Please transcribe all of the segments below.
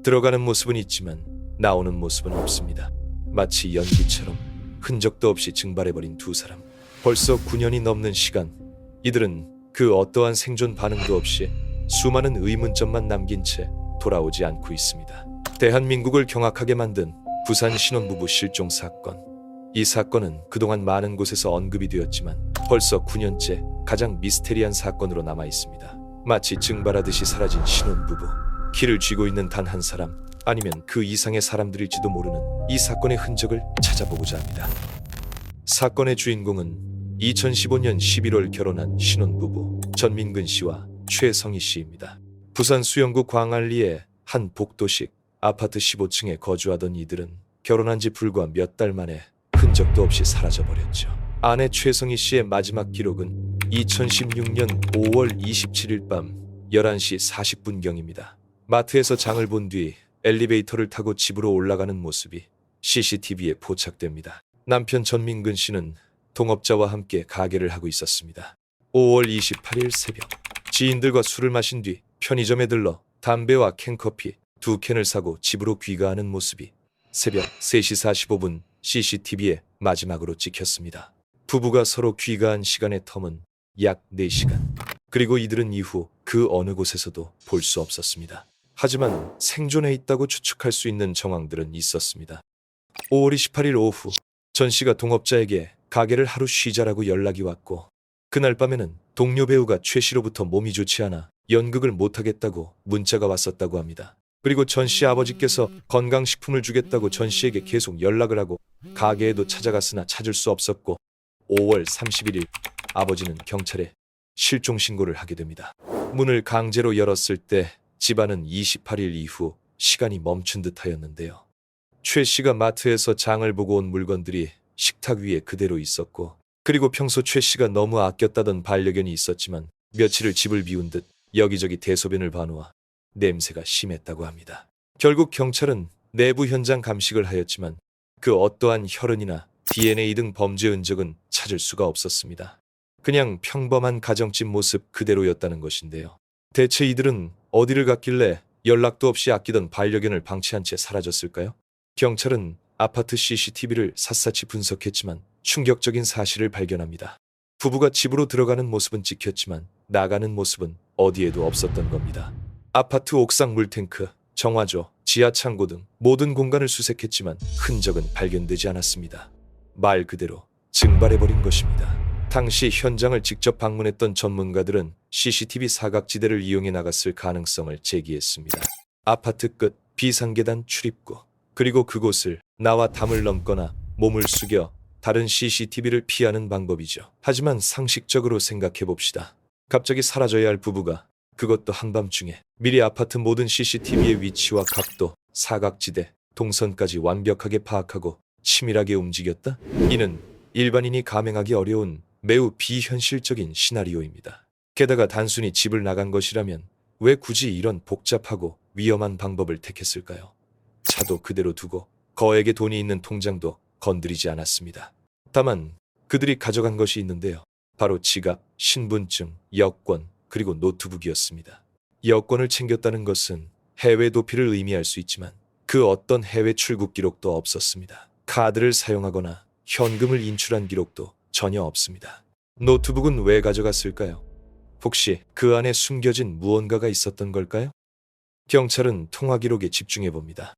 들어가는 모습은 있지만 나오는 모습은 없습니다. 마치 연기처럼 흔적도 없이 증발해버린 두 사람. 벌써 9년이 넘는 시간, 이들은 그 어떠한 생존 반응도 없이 수많은 의문점만 남긴 채 돌아오지 않고 있습니다. 대한민국을 경악하게 만든 부산 신혼부부 실종 사건. 이 사건은 그동안 많은 곳에서 언급이 되었지만 벌써 9년째 가장 미스테리한 사건으로 남아 있습니다. 마치 증발하듯이 사라진 신혼부부. 키를 쥐고 있는 단 한 사람, 아니면 그 이상의 사람들일지도 모르는 이 사건의 흔적을 찾아보고자 합니다. 사건의 주인공은 2015년 11월 결혼한 신혼부부 전민근 씨와 최성희 씨입니다. 부산 수영구 광안리의 한 복도식 아파트 15층에 거주하던 이들은 결혼한 지 불과 몇 달 만에 흔적도 없이 사라져버렸죠. 아내 최성희 씨의 마지막 기록은 2016년 5월 27일 밤 11시 40분경입니다. 마트에서 장을 본 뒤 엘리베이터를 타고 집으로 올라가는 모습이 CCTV에 포착됩니다. 남편 전민근 씨는 동업자와 함께 가게를 하고 있었습니다. 5월 28일 새벽, 지인들과 술을 마신 뒤 편의점에 들러 담배와 캔커피 2캔을 사고 집으로 귀가하는 모습이 새벽 3시 45분 CCTV에 마지막으로 찍혔습니다. 부부가 서로 귀가한 시간의 텀은 약 4시간. 그리고 이들은 이후 그 어느 곳에서도 볼 수 없었습니다. 하지만 생존해 있다고 추측할 수 있는 정황들은 있었습니다. 5월 28일 오후, 전 씨가 동업자에게 가게를 하루 쉬자라고 연락이 왔고, 그날 밤에는 동료 배우가 최 씨로부터 몸이 좋지 않아 연극을 못하겠다고 문자가 왔었다고 합니다. 그리고 전 씨 아버지께서 건강식품을 주겠다고 전 씨에게 계속 연락을 하고 가게에도 찾아갔으나 찾을 수 없었고, 5월 31일 아버지는 경찰에 실종 신고를 하게 됩니다. 문을 강제로 열었을 때 집안은 28일 이후 시간이 멈춘 듯하였는데요. 최 씨가 마트에서 장을 보고 온 물건들이 식탁 위에 그대로 있었고, 그리고 평소 최 씨가 너무 아꼈다던 반려견이 있었지만 며칠을 집을 비운 듯 여기저기 대소변을 봐놓아 냄새가 심했다고 합니다. 결국 경찰은 내부 현장 감식을 하였지만 그 어떠한 혈흔이나 DNA 등 범죄 흔적은 찾을 수가 없었습니다. 그냥 평범한 가정집 모습 그대로였다는 것인데요. 대체 이들은 어디를 갔길래 연락도 없이 아끼던 반려견을 방치한 채 사라졌을까요? 경찰은 아파트 CCTV를 샅샅이 분석했지만 충격적인 사실을 발견합니다. 부부가 집으로 들어가는 모습은 찍혔지만 나가는 모습은 어디에도 없었던 겁니다. 아파트 옥상 물탱크, 정화조, 지하 창고 등 모든 공간을 수색했지만 흔적은 발견되지 않았습니다. 말 그대로 증발해버린 것입니다. 당시 현장을 직접 방문했던 전문가들은 CCTV 사각지대를 이용해 나갔을 가능성을 제기했습니다. 아파트 끝 비상계단 출입구, 그리고 그곳을 나와 담을 넘거나 몸을 숙여 다른 CCTV를 피하는 방법이죠. 하지만 상식적으로 생각해봅시다. 갑자기 사라져야 할 부부가, 그것도 한밤중에, 미리 아파트 모든 CCTV의 위치와 각도, 사각지대, 동선까지 완벽하게 파악하고 치밀하게 움직였다? 이는 일반인이 감행하기 어려운 매우 비현실적인 시나리오입니다. 게다가 단순히 집을 나간 것이라면 왜 굳이 이런 복잡하고 위험한 방법을 택했을까요? 차도 그대로 두고 거액의 돈이 있는 통장도 건드리지 않았습니다. 다만 그들이 가져간 것이 있는데요. 바로 지갑, 신분증, 여권, 그리고 노트북이었습니다. 여권을 챙겼다는 것은 해외 도피를 의미할 수 있지만 그 어떤 해외 출국 기록도 없었습니다. 카드를 사용하거나 현금을 인출한 기록도 전혀 없습니다. 노트북은 왜 가져갔을까요? 혹시 그 안에 숨겨진 무언가가 있었던 걸까요? 경찰은 통화 기록에 집중해봅니다.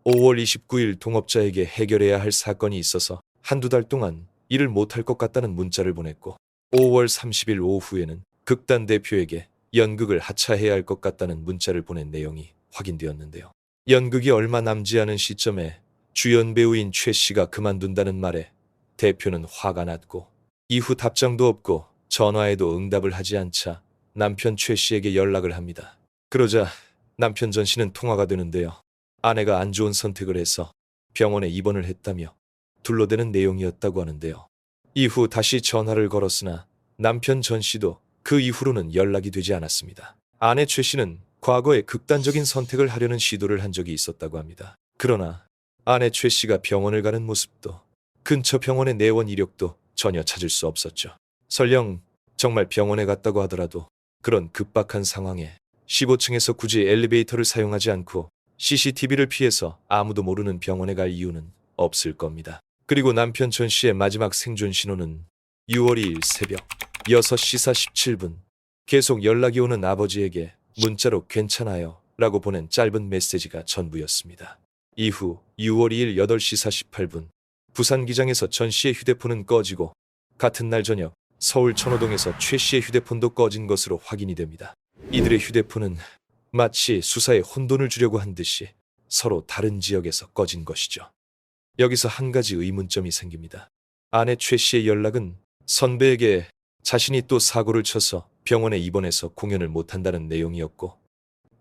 5월 29일 동업자에게 해결해야 할 사건이 있어서 한두 달 동안 일을 못할 것 같다는 문자를 보냈고, 5월 30일 오후에는 극단 대표에게 연극을 하차해야 할 것 같다는 문자를 보낸 내용이 확인되었는데요. 연극이 얼마 남지 않은 시점에 주연 배우인 최 씨가 그만둔다는 말에 대표는 화가 났고, 이후 답장도 없고 전화에도 응답을 하지 않자 남편 최 씨에게 연락을 합니다. 그러자 남편 전 씨는 통화가 되는데요. 아내가 안 좋은 선택을 해서 병원에 입원을 했다며 둘러대는 내용이었다고 하는데요. 이후 다시 전화를 걸었으나 남편 전 씨도 그 이후로는 연락이 되지 않았습니다. 아내 최 씨는 과거에 극단적인 선택을 하려는 시도를 한 적이 있었다고 합니다. 그러나 아내 최 씨가 병원을 가는 모습도 근처 병원의 내원 이력도 전혀 찾을 수 없었죠. 설령 정말 병원에 갔다고 하더라도 그런 급박한 상황에 15층에서 굳이 엘리베이터를 사용하지 않고 CCTV를 피해서 아무도 모르는 병원에 갈 이유는 없을 겁니다. 그리고 남편 전 씨의 마지막 생존 신호는 6월 2일 새벽 6시 47분 계속 연락이 오는 아버지에게 문자로 괜찮아요 라고 보낸 짧은 메시지가 전부였습니다. 이후 6월 2일 8시 48분 부산 기장에서 전 씨의 휴대폰은 꺼지고 같은 날 저녁 서울 천호동에서 최 씨의 휴대폰도 꺼진 것으로 확인이 됩니다. 이들의 휴대폰은 마치 수사에 혼돈을 주려고 한 듯이 서로 다른 지역에서 꺼진 것이죠. 여기서 한 가지 의문점이 생깁니다. 아내 최 씨의 연락은 선배에게 자신이 또 사고를 쳐서 병원에 입원해서 공연을 못한다는 내용이었고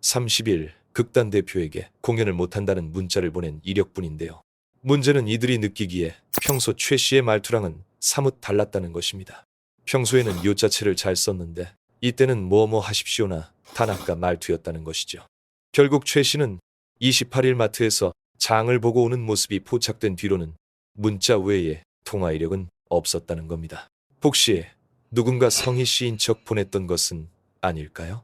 30일 극단 대표에게 공연을 못한다는 문자를 보낸 이력뿐인데요. 문제는 이들이 느끼기에 평소 최 씨의 말투랑은 사뭇 달랐다는 것입니다. 평소에는 요 자체를 잘 썼는데 이때는 뭐뭐 하십시오나 단아까 말투였다는 것이죠. 결국 최 씨는 28일 마트에서 장을 보고 오는 모습이 포착된 뒤로는 문자 외에 통화 이력은 없었다는 겁니다. 혹시 누군가 성희 씨인 척 보냈던 것은 아닐까요?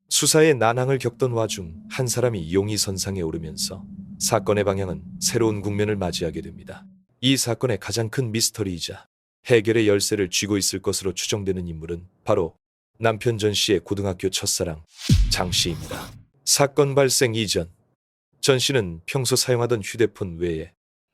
수사에 난항을 겪던 와중 한 사람이 용의선상에 오르면서 사건의 방향은 새로운 국면을 맞이하게 됩니다. 이 사건의 가장 큰 미스터리이자 해결의 열쇠를 쥐고 있을 것으로 추정되는 인물은 바로 남편 전 씨의 고등학교 첫사랑 장 씨입니다. 사건 발생 이전 전 씨는 평소 사용하던 휴대폰 외에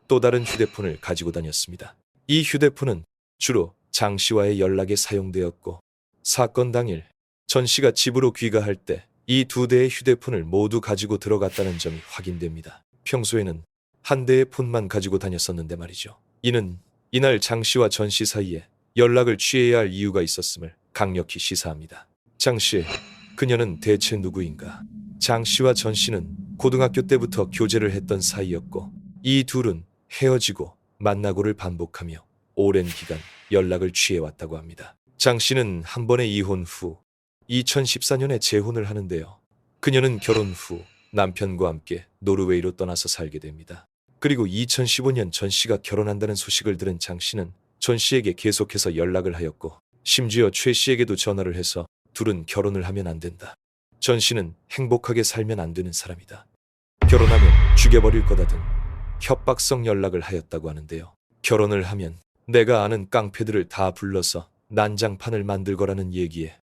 또 다른 휴대폰을 가지고 다녔습니다. 이 휴대폰은 주로 장 씨와의 연락에 사용되었고 사건 당일 전 씨가 집으로 귀가할 때 이 두 대의 휴대폰을 모두 가지고 들어갔다는 점이 확인됩니다. 평소에는 한 대의 폰만 가지고 다녔었는데 말이죠. 이는 이날 장 씨와 전 씨 사이에 연락을 취해야 할 이유가 있었음을 강력히 시사합니다. 장 씨, 그녀는 대체 누구인가? 장 씨와 전 씨는 고등학교 때부터 교제를 했던 사이였고 이 둘은 헤어지고 만나고를 반복하며 오랜 기간 연락을 취해왔다고 합니다. 장 씨는 한 번의 이혼 후 2014년에 재혼을 하는데요. 그녀는 결혼 후 남편과 함께 노르웨이로 떠나서 살게 됩니다. 그리고 2015년 전 씨가 결혼한다는 소식을 들은 장 씨는 전 씨에게 계속해서 연락을 하였고 심지어 최 씨에게도 전화를 해서 둘은 결혼을 하면 안 된다. 전 씨는 행복하게 살면 안 되는 사람이다. 결혼하면 죽여버릴 거다 등 협박성 연락을 하였다고 하는데요. 결혼을 하면 내가 아는 깡패들을 다 불러서 난장판을 만들 거라는 얘기에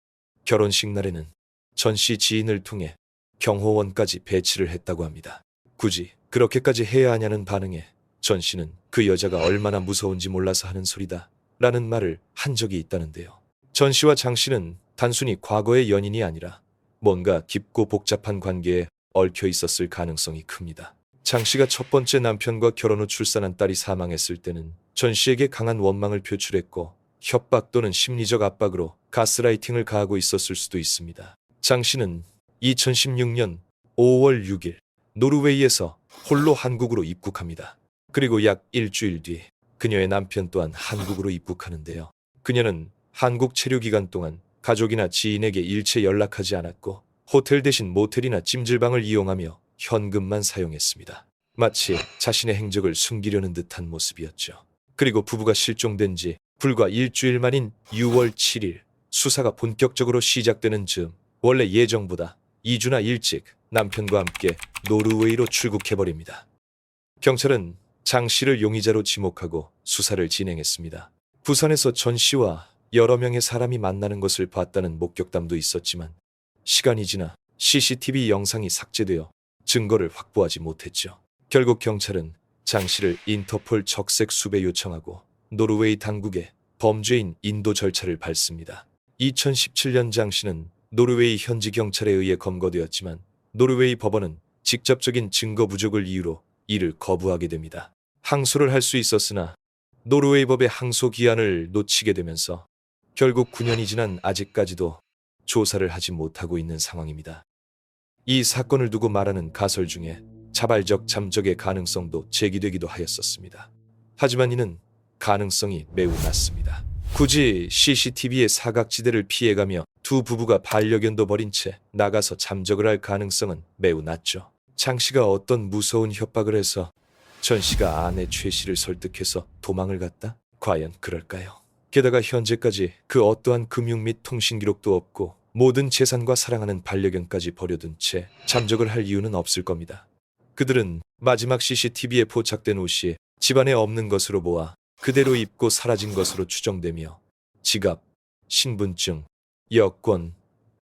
결혼식 날에는 전 씨 지인을 통해 경호원까지 배치를 했다고 합니다. 굳이 그렇게까지 해야 하냐는 반응에 전 씨는 그 여자가 얼마나 무서운지 몰라서 하는 소리다 라는 말을 한 적이 있다는데요. 전 씨와 장 씨는 단순히 과거의 연인이 아니라 뭔가 깊고 복잡한 관계에 얽혀 있었을 가능성이 큽니다. 장 씨가 첫 번째 남편과 결혼 후 출산한 딸이 사망했을 때는 전 씨에게 강한 원망을 표출했고 협박 또는 심리적 압박으로 가스라이팅을 가하고 있었을 수도 있습니다. 장 씨는 2016년 5월 6일 노르웨이에서 홀로 한국으로 입국합니다. 그리고 약 일주일 뒤 그녀의 남편 또한 한국으로 입국하는데요. 그녀는 한국 체류 기간 동안 가족이나 지인에게 일체 연락하지 않았고 호텔 대신 모텔이나 찜질방을 이용하며 현금만 사용했습니다. 마치 자신의 행적을 숨기려는 듯한 모습이었죠. 그리고 부부가 실종된 지 불과 일주일 만인 6월 7일 수사가 본격적으로 시작되는 즈음 원래 예정보다 2주나 일찍 남편과 함께 노르웨이로 출국해버립니다. 경찰은 장 씨를 용의자로 지목하고 수사를 진행했습니다. 부산에서 전 씨와 여러 명의 사람이 만나는 것을 봤다는 목격담도 있었지만 시간이 지나 CCTV 영상이 삭제되어 증거를 확보하지 못했죠. 결국 경찰은 장 씨를 인터폴 적색 수배 요청하고 노르웨이 당국에 범죄인 인도 절차를 밟습니다. 2017년 장 씨는 노르웨이 현지 경찰에 의해 검거되었지만 노르웨이 법원은 직접적인 증거 부족을 이유로 이를 거부하게 됩니다. 항소를 할 수 있었으나 노르웨이 법의 항소 기한을 놓치게 되면서 결국 9년이 지난 아직까지도 조사를 하지 못하고 있는 상황입니다. 이 사건을 두고 말하는 가설 중에 자발적 잠적의 가능성도 제기되기도 하였었습니다. 하지만 이는 가능성이 매우 낮습니다. 굳이 CCTV의 사각지대를 피해가며 두 부부가 반려견도 버린 채 나가서 잠적을 할 가능성은 매우 낮죠. 장 씨가 어떤 무서운 협박을 해서 전 씨가 아내 최 씨를 설득해서 도망을 갔다? 과연 그럴까요? 게다가 현재까지 그 어떠한 금융 및 통신 기록도 없고 모든 재산과 사랑하는 반려견까지 버려둔 채 잠적을 할 이유는 없을 겁니다. 그들은 마지막 CCTV에 포착된 옷이 집안에 없는 것으로 보아 그대로 입고 사라진 것으로 추정되며 지갑, 신분증, 여권,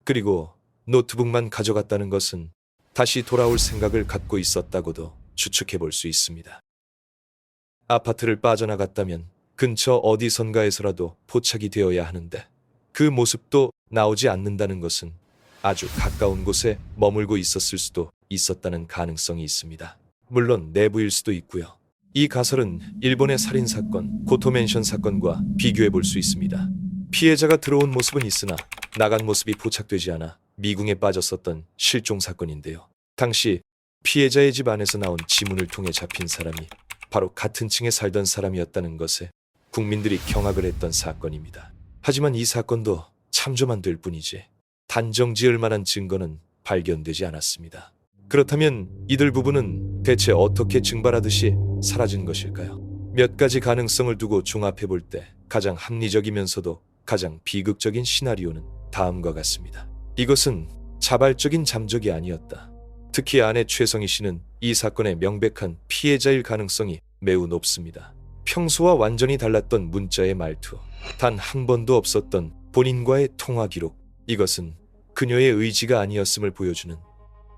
그리고 노트북만 가져갔다는 것은 다시 돌아올 생각을 갖고 있었다고도 추측해 볼 수 있습니다. 아파트를 빠져나갔다면 근처 어디선가에서라도 포착이 되어야 하는데 그 모습도 나오지 않는다는 것은 아주 가까운 곳에 머물고 있었을 수도 있었다는 가능성이 있습니다. 물론 내부일 수도 있고요. 이 가설은 일본의 살인사건 고토맨션 사건과 비교해 볼 수 있습니다. 피해자가 들어온 모습은 있으나 나간 모습이 포착되지 않아 미궁에 빠졌었던 실종 사건인데요. 당시 피해자의 집 안에서 나온 지문을 통해 잡힌 사람이 바로 같은 층에 살던 사람이었다는 것에 국민들이 경악을 했던 사건입니다. 하지만 이 사건도 참조만 될 뿐이지 단정 지을 만한 증거는 발견되지 않았습니다. 그렇다면 이들 부부는 대체 어떻게 증발하듯이 사라진 것일까요? 몇 가지 가능성을 두고 종합해 볼 때 가장 합리적이면서도 가장 비극적인 시나리오는 다음과 같습니다. 이것은 자발적인 잠적이 아니었다. 특히 아내 최성희 씨는 이 사건의 명백한 피해자일 가능성이 매우 높습니다. 평소와 완전히 달랐던 문자의 말투, 단 한 번도 없었던 본인과의 통화 기록, 이것은 그녀의 의지가 아니었음을 보여주는,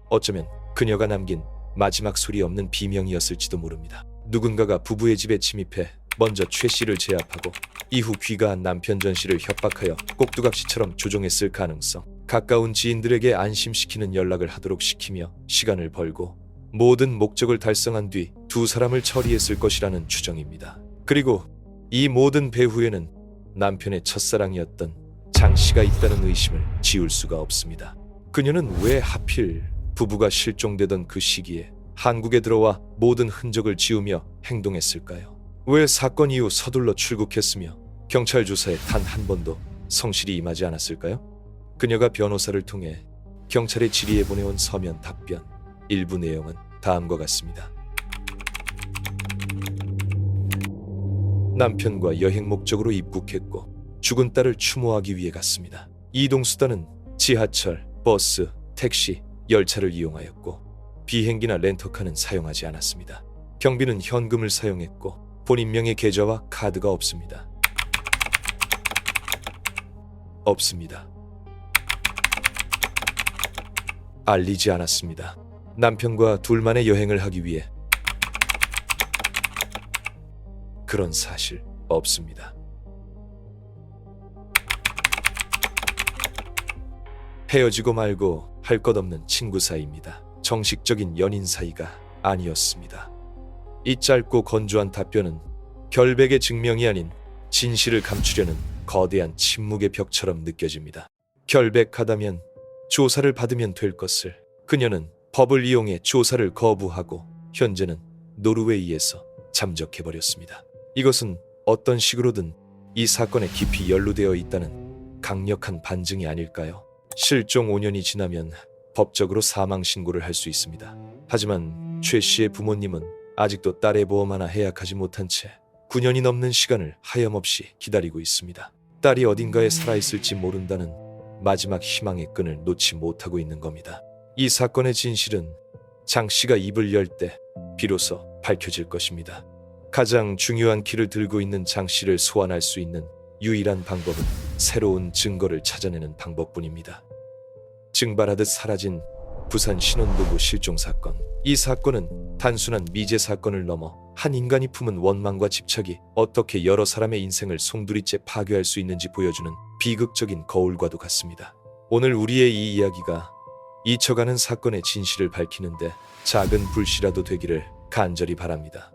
어쩌면 그녀가 남긴 마지막 소리 없는 비명이었을지도 모릅니다. 누군가가 부부의 집에 침입해 먼저 최 씨를 제압하고 이후 귀가한 남편 전 씨를 협박하여 꼭두각시처럼 조종했을 가능성, 가까운 지인들에게 안심시키는 연락을 하도록 시키며 시간을 벌고 모든 목적을 달성한 뒤 두 사람을 처리했을 것이라는 추정입니다. 그리고 이 모든 배후에는 남편의 첫사랑이었던 장 씨가 있다는 의심을 지울 수가 없습니다. 그녀는 왜 하필 부부가 실종되던 그 시기에 한국에 들어와 모든 흔적을 지우며 행동했을까요? 왜 사건 이후 서둘러 출국했으며 경찰 조사에 단 한 번도 성실히 임하지 않았을까요? 그녀가 변호사를 통해 경찰에 질의해 보내온 서면 답변 일부 내용은 다음과 같습니다. 남편과 여행 목적으로 입국했고 죽은 딸을 추모하기 위해 갔습니다. 이동수단은 지하철, 버스, 택시, 열차를 이용하였고 비행기나 렌터카는 사용하지 않았습니다. 경비는 현금을 사용했고 본인명의 계좌와 카드가 없습니다. 알리지 않았습니다. 남편과 둘만의 여행을 하기 위해 그런 사실 없습니다. 헤어지고 말고 할 것 없는 친구 사이입니다. 정식적인 연인 사이가 아니었습니다. 이 짧고 건조한 답변은 결백의 증명이 아닌 진실을 감추려는 거대한 침묵의 벽처럼 느껴집니다. 결백하다면 조사를 받으면 될 것을 그녀는 법을 이용해 조사를 거부하고 현재는 노르웨이에서 잠적해버렸습니다. 이것은 어떤 식으로든 이 사건에 깊이 연루되어 있다는 강력한 반증이 아닐까요? 실종 5년이 지나면 법적으로 사망 신고를 할 수 있습니다. 하지만 최 씨의 부모님은 아직도 딸의 보험 하나 해약하지 못한 채 9년이 넘는 시간을 하염없이 기다리고 있습니다. 딸이 어딘가에 살아있을지 모른다는 마지막 희망의 끈을 놓지 못하고 있는 겁니다. 이 사건의 진실은 장 씨가 입을 열 때 비로소 밝혀질 것입니다. 가장 중요한 키를 들고 있는 장 씨를 소환할 수 있는 유일한 방법은 새로운 증거를 찾아내는 방법뿐입니다. 증발하듯 사라진 부산 신혼부부 실종 사건. 이 사건은 단순한 미제 사건을 넘어 한 인간이 품은 원망과 집착이 어떻게 여러 사람의 인생을 송두리째 파괴할 수 있는지 보여주는 비극적인 거울과도 같습니다. 오늘 우리의 이 이야기가 잊혀가는 사건의 진실을 밝히는데 작은 불씨라도 되기를 간절히 바랍니다.